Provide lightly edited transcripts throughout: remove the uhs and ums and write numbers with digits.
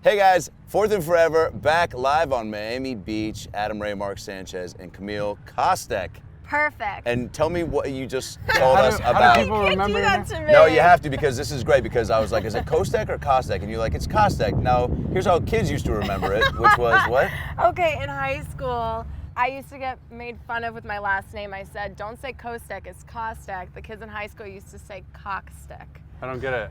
Hey guys, Fourth and Forever, back live on Miami Beach. Adam Ray, Mark Sanchez, and Camille Kostek. Perfect. And tell me what you just told us about. How do people remember that to me? No, you have to, because this is great, because I was like, is it Kostek or Kostek? And you're like, it's Kostek. Now, here's how kids used to remember it, which was what? Okay, in high school, I used to get made fun of with my last name. I said, don't say Kostek, it's Kostek. The kids in high school used to say Cockstek. I don't get it.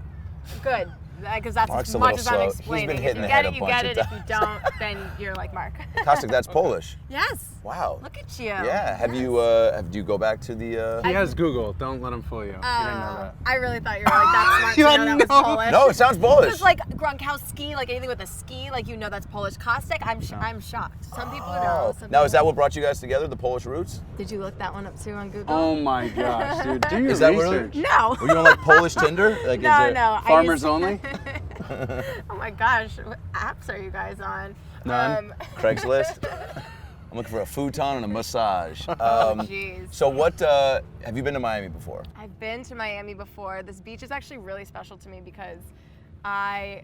Good, because that's Mark's as a much little as I'm slow. explaining. He's been If hitting you the get head it, a you bunch get of it. If you times. don't, then you're like Mark. Kostek, that's Polish. Yes. Wow. Look at you. Yeah, have Yes. do you go back to the... He has Google. Don't let him fool you. He didn't know that. I really thought you were like that smart to know that was Polish. No, it sounds Polish. Because like Gronkowski, like anything with a ski, like you know that's Polish. Kostek, I'm shocked. Some people know. Some Now, people is that what brought you guys together, the Polish roots? Did you look that one up too on Google? Oh my gosh, dude. Do your Is that really- research. No. Were you on like Polish Tinder? Like, No, is no. Farmers only? Oh my gosh, what apps are you guys on? None. Craigslist? I'm looking for a futon and a massage. Jeez. So what, have you been to Miami before? I've been to Miami before. This beach is actually really special to me because I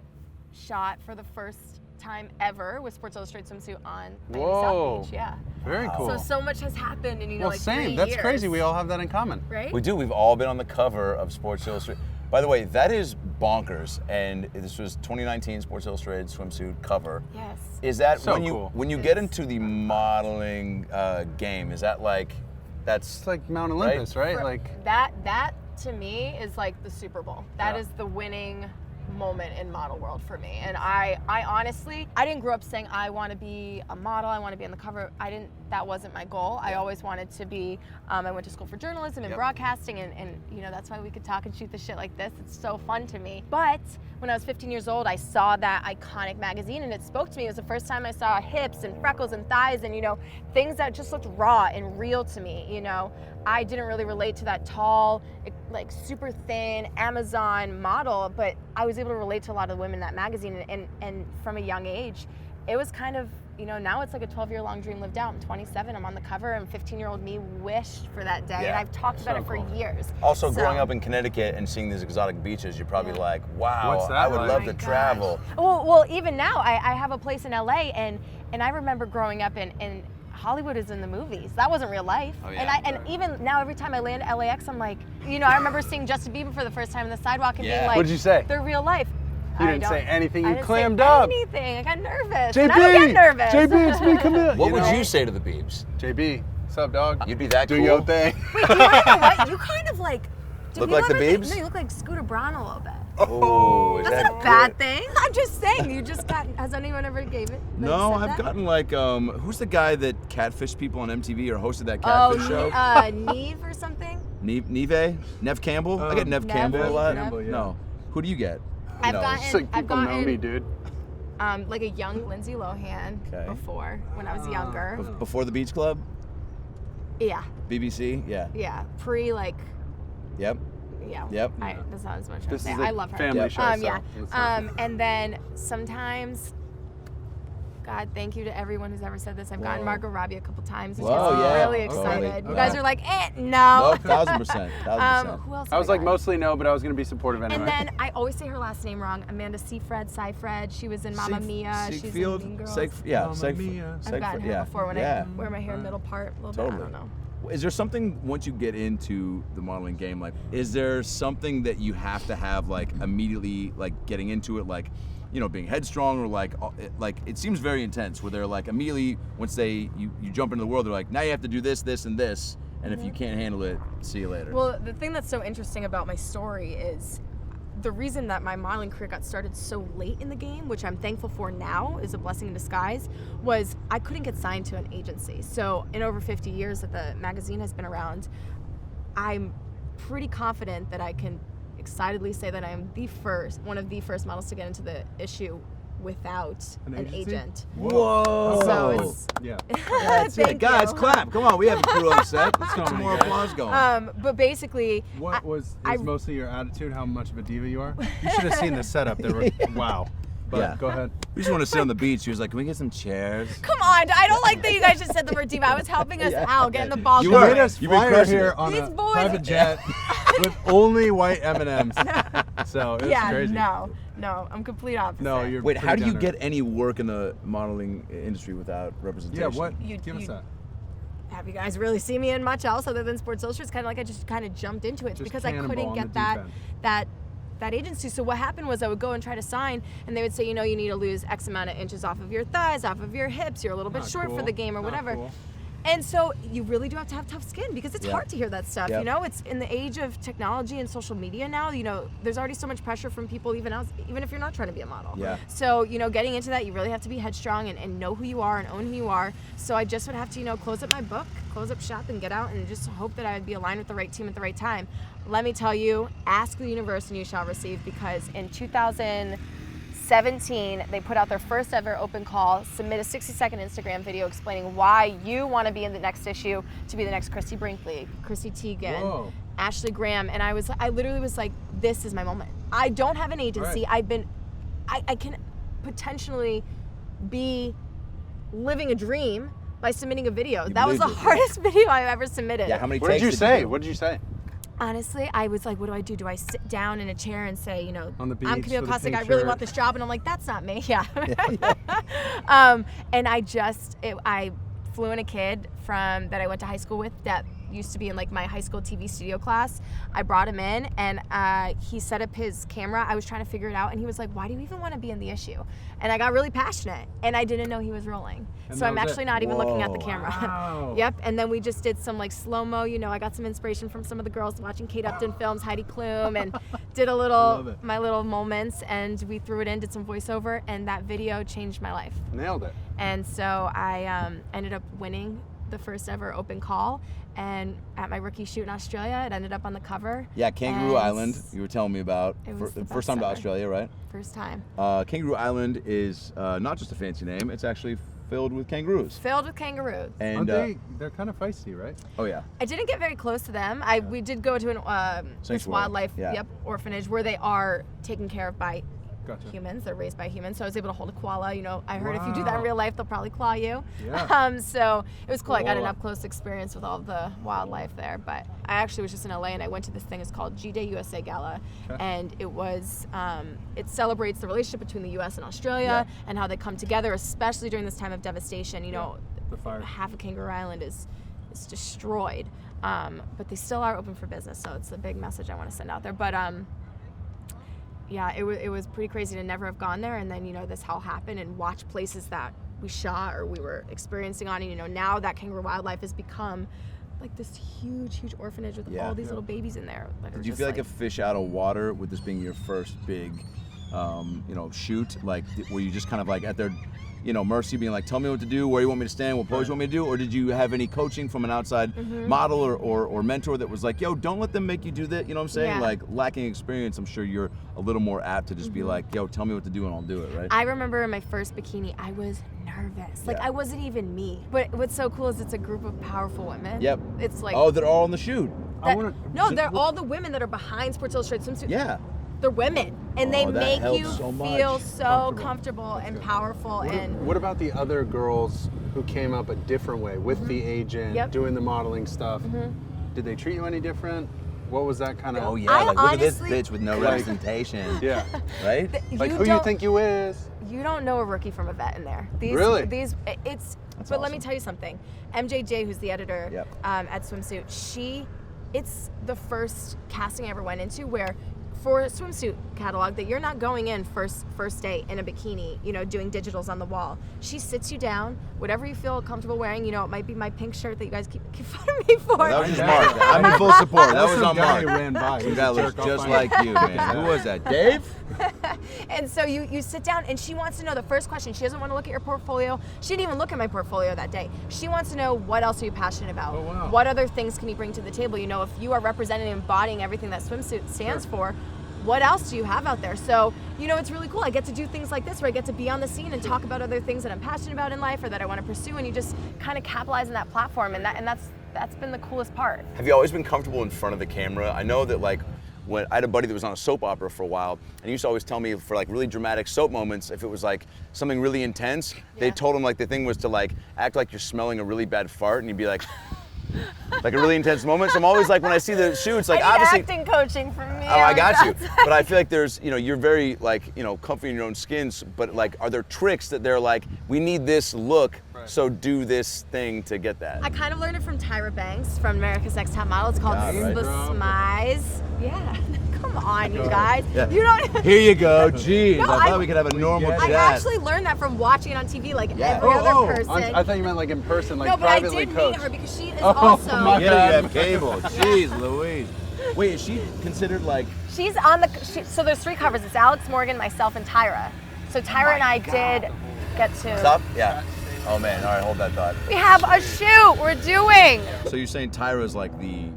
shot for the first time ever with Sports Illustrated Swimsuit on Miami Whoa. South Beach. Yeah. Very cool. So much has happened in well, like same. 3 That's years. crazy. We all have that in common. Right? We do. We've all been on the cover of Sports Illustrated. By the way, that is bonkers. And this was 2019 Sports Illustrated Swimsuit cover. Yes. Is that So when you cool. when you get into the modeling game? Is that like that's It's like Mount Olympus, right? For- Like that to me is like the Super Bowl. That Yeah. is the winning moment in model world for me. And I honestly, I didn't grow up saying I want to be a model, I want to be on the cover. That wasn't my goal. I always wanted to be, I went to school for journalism and Yep. broadcasting, and you know, that's why we could talk and shoot the shit like this. It's so fun to me. But when I was 15 years old, I saw that iconic magazine and it spoke to me. It was the first time I saw hips and freckles and thighs and, you know, things that just looked raw and real to me, you know. I didn't really relate to that tall, like super thin Amazon model, but I was able to relate to a lot of the women in that magazine, and from a young age, it was kind of, you know, now it's like a 12-year-long dream lived out. I'm 27, I'm on the cover, and 15-year-old me wished for that day, and Yeah. I've talked about it for cool. years. also So- growing up in Connecticut and seeing these exotic beaches? You're probably Yeah. like, wow, What's that I would like? love Oh to my travel. gosh. Well, even now, I have a place in LA, and I remember growing up in Hollywood is in the movies. That wasn't real life. Oh, yeah. And even now, every time I land at LAX, I'm like, you know, I remember seeing Justin Bieber for the first time on the sidewalk and Yeah. being like, What'd you say? they're real life. You I didn't say don't- anything. I You didn't clammed say up. anything. I got nervous. JB, And I don't get nervous. JB, it's me, Camille. What would know? you say to the Beebs? JB, what's up, dog? You'd be that Do cool? your thing. Wait, you wanna know what? You kind of like. do Look people like the ever think- Biebs? No, you look like Scooter Braun a little bit. Oh, is That's that not a bad thing. I'm just saying. You just got. Has anyone ever gave it? like, No, said I've that? gotten like, who's the guy that catfished people on MTV or hosted that Oh, catfish show? Neve or something. Neve? Nev Campbell? I get Nev Nev Campbell a lot. Campbell, yeah. No. Who do you get? I've No. gotten- It's like I've people know gotten- me, dude. Like a young Lindsay Lohan Okay. before when I was younger. Before the Beach Club? Yeah, BBC? Yeah. yeah. Pre like, Yep. yeah. Yep. That's not as much. This I is say. a I love her. family Yep. show. Yeah. So let's not- And then sometimes. God, thank you to everyone who's ever said this. I've gotten Whoa. Margot Robbie a couple times, which Whoa, gets me yeah. really Okay. excited. You Yeah. guys are like, No, no. 1,000%. 1,000%. Who else? I was have like gotten? mostly no, but I was gonna be supportive anyway. And then I always say her last name wrong. Amanda Seyfried. She was in Mamma Mia. She's in Mean Girls. I've gotten her before when I wear my hair middle part a little bit. I Totally. don't know. Is there something, once you get into the modeling game, like, is there something that you have to have, like, immediately, like, getting into it, like, you know, being headstrong, or like it seems very intense, where they're like, immediately, once you jump into the world, they're like, now you have to do this, this, and this, and if you can't handle it, see you later. Well, the thing that's so interesting about my story is the reason that my modeling career got started so late in the game, which I'm thankful for now, is a blessing in disguise, was I couldn't get signed to an agency. So in over 50 years that the magazine has been around, I'm pretty confident that I can excitedly say that I'm one of the first models to get into the issue without an agency? agent. Whoa! So it's yeah. That's it, Thank guys, you. clap. Come on, we have a crew on set. Let's get Oh some my more God. applause going. But basically, What was I- mostly your attitude? How much of a diva you are? You should have seen the setup. There were wow. But Yeah. go ahead. We just want to sit on the beach. She was like, can we get some chairs? come on, I don't like that you guys just said the word diva. I was helping us out, getting the ball You You were. going. made us You've been fly crushing here it. on These a boys- private jet with only white M&Ms. So it was Yeah, crazy. no. No, I'm complete opposite. No, you're. Wait, pretty how do you down get any work in the modeling industry without there. representation? Yeah, what? You- Give us you- that. Have you guys really seen me in much else other than Sports Illustrated? It's kind of like I just kind of jumped into it Just because I cannonball couldn't in get the deep that agency. So what happened was I would go and try to sign, and they would say, you know, you need to lose X amount of inches off of your thighs, off of your hips. You're a little bit Not short for cool. the game or Not whatever. cool. And so you really do have to have tough skin because it's Yeah. hard to hear that stuff. Yep. You know, it's in the age of technology and social media now. You know, there's already so much pressure from people, even if you're not trying to be a model. Yeah. So you know, getting into that, you really have to be headstrong and know who you are and own who you are. So I just would have to, you know, close up my book, close up shop, and get out and just hope that I would be aligned with the right team at the right time. Let me tell you, ask the universe and you shall receive, because in 2017, they put out their first ever open call. Submit a 60-second Instagram video explaining why you want to be in the next issue to be the next Christy Brinkley, Chrissy Teigen, Whoa. Ashley Graham. And I literally was like, this is my moment. I don't have an agency. Right. I can potentially be living a dream by submitting a video. You That was the believed it, yeah. hardest video I've ever submitted. Yeah, how many What did takes you did say? do? What did you say? Honestly, I was like, what do I do? Do I sit down in a chair and say, you know, On the I'm beach Camille with a Kostek, pink I really shirt. want this job. And I'm like, that's not me. Yeah. And I flew in a kid that I went to high school with that used to be in like my high school TV studio class. I brought him in and he set up his camera. I was trying to figure it out and he was like, why do you even want to be in the issue? And I got really passionate and I didn't know he was rolling. And So that I'm was it? actually not even looking at the Whoa. camera. Wow. Yep. And then we just did some like slow-mo, you know, I got some inspiration from some of the girls watching Kate Upton films, Heidi Klum, and did a love little, it. my little moments, and we threw it in, did some voiceover, and that video changed my life. Nailed it. And so I ended up winning the first ever open call, and at my rookie shoot in Australia, it ended up on the cover. Yeah, Kangaroo And Island, you were telling me about. It was the First best time to ever. Australia, right? First time. Kangaroo Island is not just a fancy name, it's actually filled with kangaroos. Filled with kangaroos. And They're kind of feisty, right? oh yeah, I didn't get very close to them. We did go to this Sanctuary, wildlife yeah. orphanage where they are taken care of by Gotcha. humans. They're raised by humans. So I was able to hold a koala. You know, I heard if you do that in Wow. real life, they'll probably claw you. Yeah. So it was cool. I got an Koala. up close experience with all the wildlife there. But I actually was just in LA and I went to this thing. It's called G-Day USA Gala, Okay. and it was it celebrates the relationship between the U.S. and Australia Yeah. and how they come together, especially during this time of devastation. You know, The fire. half of Kangaroo Island is destroyed, but they still are open for business. So it's a big message I want to send out there. But yeah, it was pretty crazy to never have gone there, and then, you know, this all happened and watch places that we shot or we were experiencing on, and, you know, now that Kangaroo Wildlife has become like this huge orphanage with Yeah. all these Yeah. little babies in there. That are did you just feel like a fish out of water with this being your first big, shoot? Like, were you just kind of like at their, mercy, being like, tell me what to do, where you want me to stand, what pose you want me to do, or did you have any coaching from an outside model or mentor that was like, yo, don't let them make you do that? You know what I'm saying? Yeah. Like, lacking experience, I'm sure you're a little more apt to just be like, yo, tell me what to do and I'll do it, right? I remember in my first bikini, I was nervous. Like, Yeah. I wasn't even me. But what's so cool is it's a group of powerful women. Yep. It's like, Oh, they're all on the shoot. I wanna- no, they're all the women that are behind Sports Illustrated Swimsuit. Yeah. They're women, and they Oh, that make helps you so much. feel so Comfortable. comfortable That's and good. powerful. And What about the other girls who came up a different way with the agent, Yep. doing the modeling stuff? Did they treat you any different? What was that kind of? Oh, yeah. I Like, look at this honestly- bitch with no Like- representation. Yeah. Right? Like, you who you don't- think you is? You don't know a rookie from a vet in there. Really? It's. That's but let me awesome. tell you something. MJJ, who's the editor Yep. at Swimsuit, it's the first casting I ever went into where, for a swimsuit catalog, that you're not going in first day in a bikini, you know, doing digitals on the wall. She sits you down, whatever you feel comfortable wearing. You know, it might be my pink shirt that you guys keep fun of me for. That was just Yeah. Mark. I'm in full support. That That's was some on guy Mark. who ran by. Some He's guy a looks jerk, I'll just find like out. you, man. Who was that? Dave? And so you sit down, and she wants to know the first question. She doesn't want to look at your portfolio. She didn't even look at my portfolio that day. She wants to know, what else are you passionate about? Oh, wow. What other things can you bring to the table? You know, if you are representing and embodying everything that Swimsuit stands for, what else do you have out there? So, you know, it's really cool. I get to do things like this where I get to be on the scene and talk about other things that I'm passionate about in life or that I want to pursue, and you just kind of capitalize on that platform, and that's been the coolest part. Have you always been comfortable in front of the camera? I know that, like, when I had a buddy that was on a soap opera for a while, and he used to always tell me, for like really dramatic soap moments, if it was like something really intense, they Yeah. told him like the thing was to like act like you're smelling a really bad fart, and you'd be like, like a really intense moment. So I'm always like, when I see the shoots, like I need obviously. acting coaching from me. Oh, I got you. That's- But I feel like there's, you're very like, comfy in your own skins. But like, are there tricks that they're like, we need this look, so do this thing to get that? I kind of learned it from Tyra Banks from America's Next Top Model. It's called God, right. the Smize. Yeah. Come on, you guys. Yeah. You don't. Here you go. Jeez, No, I thought I- we could have a normal get chat. it. I actually learned that from watching it on TV, like Yeah. every other person. I thought you meant like in person, like no, but I privately did coached. meet her because she is Oh, also. my Yeah, God. you have cable. Jeez, Louise. Wait, is she considered like? She's on the. So there's 3 covers. It's Alex Morgan, myself, and Tyra. So Tyra and I did get to. Stop? Yeah. Oh man, all right, hold that thought. We have a shoot we're doing. So you're saying Tyra's like the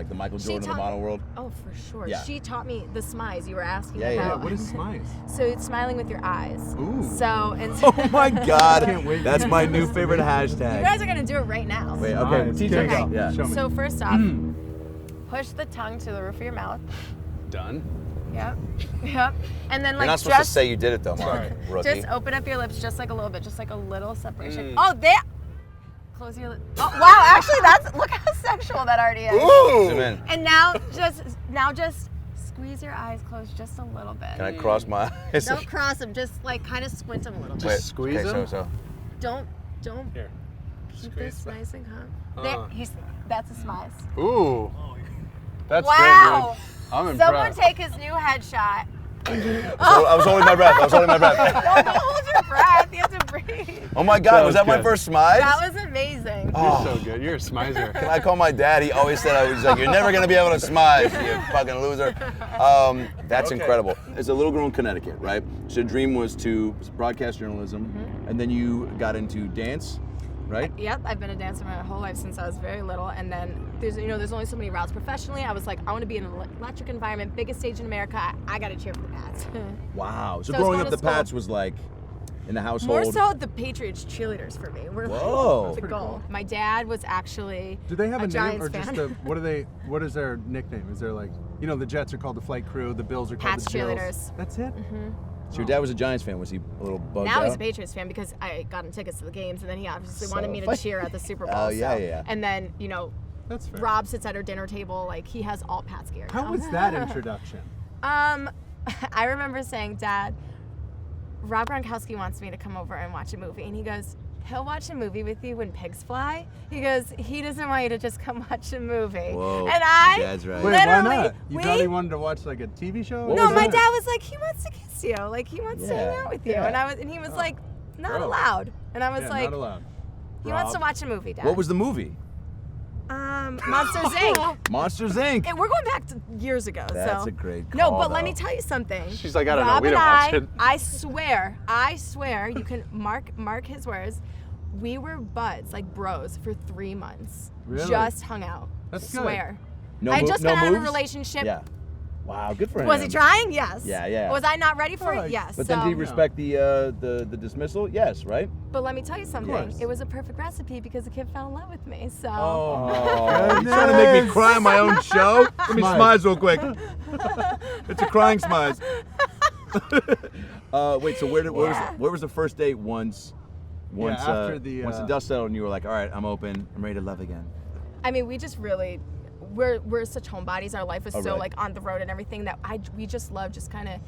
the Michael Jordan of the model world? Oh, for sure. Yeah. She taught me the smize you were asking Yeah, yeah. about. What is smize? So it's smiling with your eyes. Ooh. So and Oh my God, Can't wait. that's my new favorite hashtag. you guys are gonna do it right now. Wait, okay, Nice. teach Okay. us. Yeah. Show me. So first off, push the tongue to the roof of your mouth. Done. Yep. Yep. And then You're like not supposed just to say you did it though, Mark. Sorry. Rookie. just open up your lips just like a little bit, just like a little separation. Oh, there. Close your lips. Oh, wow, actually look how sexual that already is. Ooh. Zoom in. And now just squeeze your eyes closed just a little bit. Can I cross my eyes? Don't cross them, just like kind of squint them a little bit. Wait, squeeze okay, them? So. Don't Here. keep this Squeeze. nice and calm. There, that's a smize. Ooh. That's Wow. good, dude. I'm Someone impressed. take his new headshot. So I was holding my breath. Don't hold your breath. You have to breathe. Oh my God, That was that my good. first smile? That was amazing. You're so good. You're a smizer. Can I call my dad? He always said I was like, you're never gonna be able to smile, you fucking loser. That's incredible. As a little girl in Connecticut, right? So your dream was to broadcast journalism, and then you got into dance, right? Yep, I've been a dancer my whole life since I was very little, and then there's only so many routes professionally. I was like, I want to be in an electric environment, biggest stage in America. I got to cheer for the Pats. Wow. So So growing it's up, the going to Pats was like in the household. More so the Patriots cheerleaders for me. Were Whoa. like the goal. My dad was actually Do they have a name Giants or just fan. what is their nickname? Is there like, the Jets are called the flight crew, the Bills are called Pats the Bills. cheerleaders. That's it? So your dad was a Giants fan. Was he a little bugged Now out? he's a Patriots fan because I got him tickets to the games, and then he obviously So wanted me to funny. cheer at the Super Bowl. Oh, yeah, so. yeah. And then That's fair. Rob sits at our dinner table, like he has all Pats gear. How now. was that introduction? I remember saying, Dad, Rob Gronkowski wants me to come over and watch a movie, and he goes, he'll watch a movie with you when pigs fly. He goes, he doesn't want you to just come watch a movie. Whoa, And I Dad's right. Wait, why literally, not? You thought he wanted to watch like a TV show? What no, was my that? dad was like, he wants to kiss you, like he wants to hang Yeah, out with you, yeah. and he was like, not Gross. allowed, and I was Yeah, like, not allowed. he wants to Rob. watch a movie, Dad. What was the movie? Monsters Inc. Monsters Inc. And we're going back to years ago. That's so. a great No, call, but let though. me tell you something. She's like, I don't know, Rob we and don't watch it. I swear, you can mark his words. We were buds, like bros, for 3 months. Really? Just hung out. That's good. swear. No I had mo- just no got out of a moves? relationship. Yeah. Wow, good for him. Was he trying? Yes. Yeah, yeah. Was I not ready for Oh, it? Yes. But then so, did he respect the dismissal? Yes, right? But let me tell you something. course. It was a perfect recipe because the kid fell in love with me. So. Oh, you trying to make me cry on my own show? Let me Smize. smize real quick. It's a crying smize. Wait, so where was the first date once after the, once the dust settled and you were like, all right, I'm open, I'm ready to love again. I mean, we just really, we're such homebodies. Our life was Oh, so really? like on the road and everything that we just love just kind of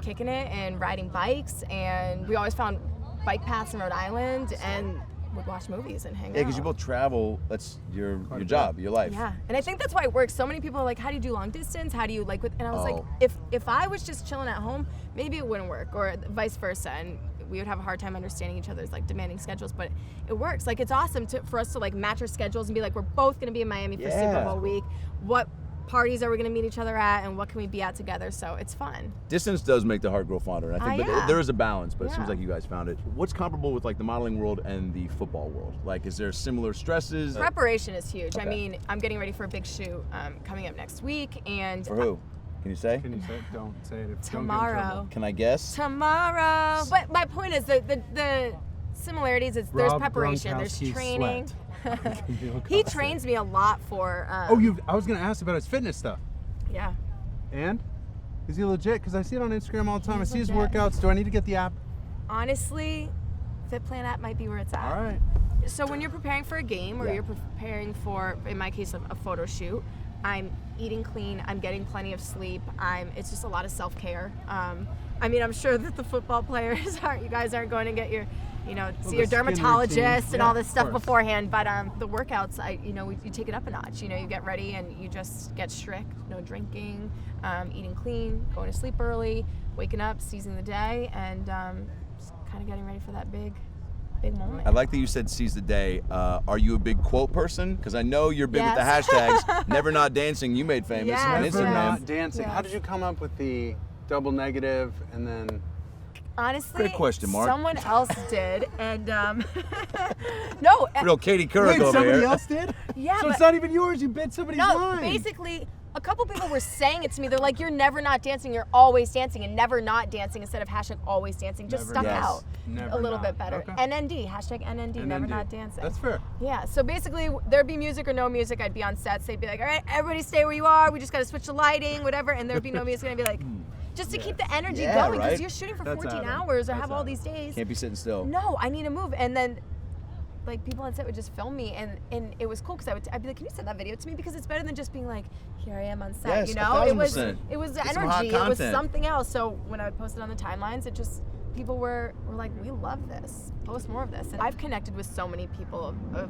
kicking it and riding bikes. And we always found bike paths in Rhode Island and would watch movies and hang out. Yeah, because you both travel. That's your job, your life. Yeah, and I think that's why it works. So many people are like, how do you do long distance? How do you like with? And I was Oh. like, if I was just chilling at home, maybe it wouldn't work, or vice versa, and we would have a hard time understanding each other's like demanding schedules. But it works. Like it's awesome for us to like match our schedules and be like, we're both gonna be in Miami for Super Yeah. Bowl week. What parties are we gonna meet each other at, and what can we be at together? So it's fun. Distance does make the heart grow fonder. I think, but yeah. there is a balance. But it seems Yeah. like you guys found it. What's comparable with like the modeling world and the football world? Like, is there similar stresses? Preparation is huge. I Okay. mean, I'm getting ready for a big shoot coming up next week, and For who? Can you say? Can you say it? Don't say it. Don't get in tomorrow. trouble. Can I guess? Tomorrow. But my point is that the similarities is there's Rob preparation, there's Gronkowski training. slept. He trains me a lot for. I was gonna ask about his fitness stuff. Yeah. And is he legit? Because I see it on Instagram all the time. He's I see his legit. workouts. Do I need to get the app? Honestly, Fit Plan app might be where it's at. All right. So when you're preparing for a game or Yeah. you're preparing for, in my case, a photo shoot, I'm eating clean. I'm getting plenty of sleep. It's just a lot of self-care. I mean, I'm sure that the football players you guys aren't going to get your, see your the skin dermatologist routine. and Yeah, all this of stuff course. beforehand. But the workouts, you take it up a notch. You get ready and you just get strict. No drinking, eating clean, going to sleep early, waking up, seizing the day, and just kind of getting ready for that big moment. I like that you said seize the day. Are you a big quote person? Because I know you're big with the Yes. hashtags. Never not dancing. You made famous Yes, on Never Instagram. not dancing. How Yes. did you come up with the double negative and then? Honestly, Great question, Mark. someone else did, and no, Real Katie Couric over here. else did? yeah, So but it's not even yours. You bit somebody's no, line. basically, a couple people were saying it to me. They're like, "You're never not dancing. You're always dancing, and never not dancing instead of hashtag always dancing." Just Never stuck Yes. out Never a little not. bit better. Okay. NND, hashtag NND, never NND. not dancing. That's fair. Yeah, so basically there'd be music or no music. I'd be on sets. They'd be like, all right, everybody stay where you are. We just got to switch the lighting, whatever. And there'd be no music. And I'd be like, just to keep the energy Yeah, going because right? you're shooting for That's 14 Adam. hours or That's have all Adam. these days. Can't be sitting still. No, I need to move. And then like people on set would just film me and it was cool because I'd be like, can you send that video to me? Because it's better than just being like, here I am on set, Yes, you know? It was 1000%. the Get some hot energy, it was content. something else. So when I would post it on the timelines, it just, people were like, we love this. Post more of this. And I've connected with so many people of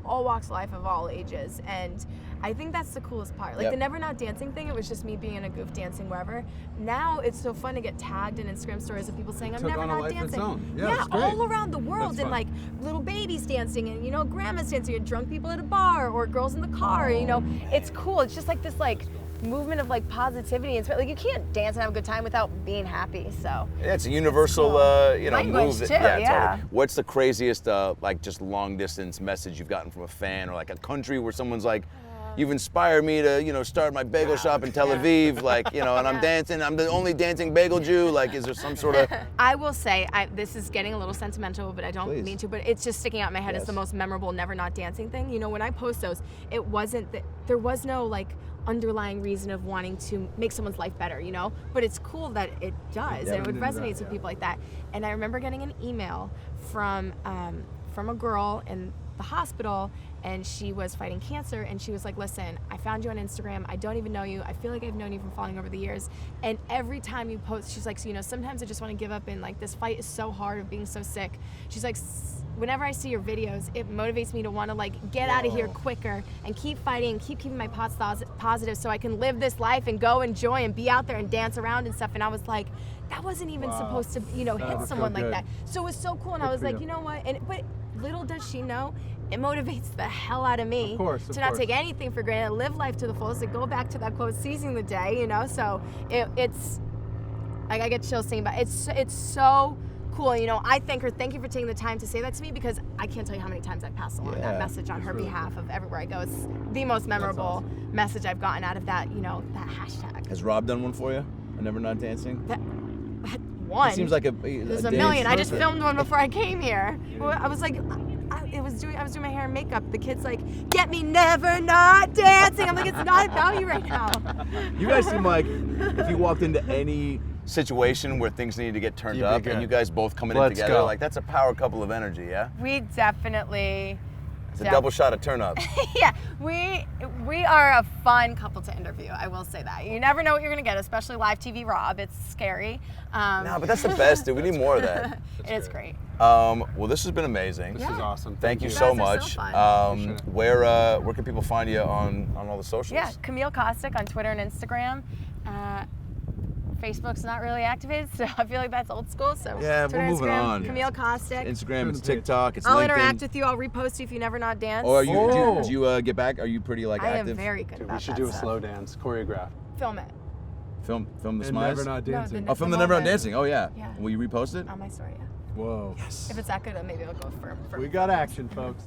all walks of life, of all ages, and I think that's the coolest part. Like Yep. the never not dancing thing, it was just me being in a goof dancing wherever. Now it's so fun to get tagged in Instagram stories of people saying, I'm Took never on a not life of its dancing. own. Yeah, it's great. all around the world, That's and fun. like little babies dancing, and grandmas dancing, and drunk people at a bar, or girls in the car. It's cool. It's just like this movement of positivity, and like you can't dance and have a good time without being happy. So Yeah, it's a universal, Language move. too, Yeah, yeah. Totally. What's the craziest, just long distance message you've gotten from a fan, or like a country where someone's like, you've inspired me to, start my bagel shop in Tel Aviv, and I'm dancing. I'm the only dancing bagel Jew. Like, is there some sort of? I will say, this is getting a little sentimental, but I don't Please. mean to, but it's just sticking out in my head as Yes. the most memorable never not dancing thing. When I post those, it wasn't that there was no underlying reason of wanting to make someone's life better, but it's cool that it does, and it would resonate with people like that. And I remember getting an email from a girl in the hospital, and she was fighting cancer, and she was like, listen, I found you on Instagram. I don't even know you. I feel like I've known you from following over the years. And every time you post, she's like, so, sometimes I just want to give up, and this fight is so hard of being so sick. She's like, whenever I see your videos, it motivates me to want to get out of here quicker and keep fighting, keep keeping my thoughts positive so I can live this life and go enjoy and be out there and dance around and stuff. And I was like, that wasn't even supposed to, hit would someone feel like good. that. So it was so cool, and I Good was for like, you. you know what? But little does she know, it motivates the hell out of me Of course, to not take anything for granted, live life to the fullest, and go back to that quote, seizing the day, So it's like I get chills thinking about it. It's so cool. I thank her. Thank you for taking the time to say that to me, because I can't tell you how many times I pass along that message on her behalf of everywhere I go. It's the most memorable message I've gotten out of that, that hashtag. Has Rob done one for you? A never not dancing? That one. It seems like There's a dance million. I just person. filmed one before I came here. I was like, I was doing my hair and makeup. The kid's like, get me never not dancing. I'm like, it's not about you right now. You guys seem like if you walked into any situation where things needed to get turned You'd be up, good. and you guys both coming Let's in together, go. that's a power couple of energy, yeah? We definitely. It's a double shot of turn up. Yeah, we are a fun couple to interview. I will say that. You never know what you're gonna get, especially live TV Rob. It's scary. No, but that's the best, dude. We need more of that. It is great. Well, this has been amazing. This is awesome. Thank you You so guys are much. so fun. Where can people find you on all the socials? Yeah, Camille Kostek on Twitter and Instagram. Facebook's not really activated, so I feel like that's old school. So Yeah, Twitter, we're moving Instagram, on. Camille Kostek. Instagram, it's TikTok, it's I'll LinkedIn. interact with you. I'll repost you if you never not dance. Or do Oh. you get back? Are you pretty I active? am very good Dude, about we should that do a stuff. slow dance choreograph. Film it Film the And smiles? never not No, dancing. the- Oh, film the Never Not moment. Dancing. Oh, yeah. Yeah. Will you repost it? on my story. Yeah. Whoa. If it's that good, then maybe I'll go for We got action, folks.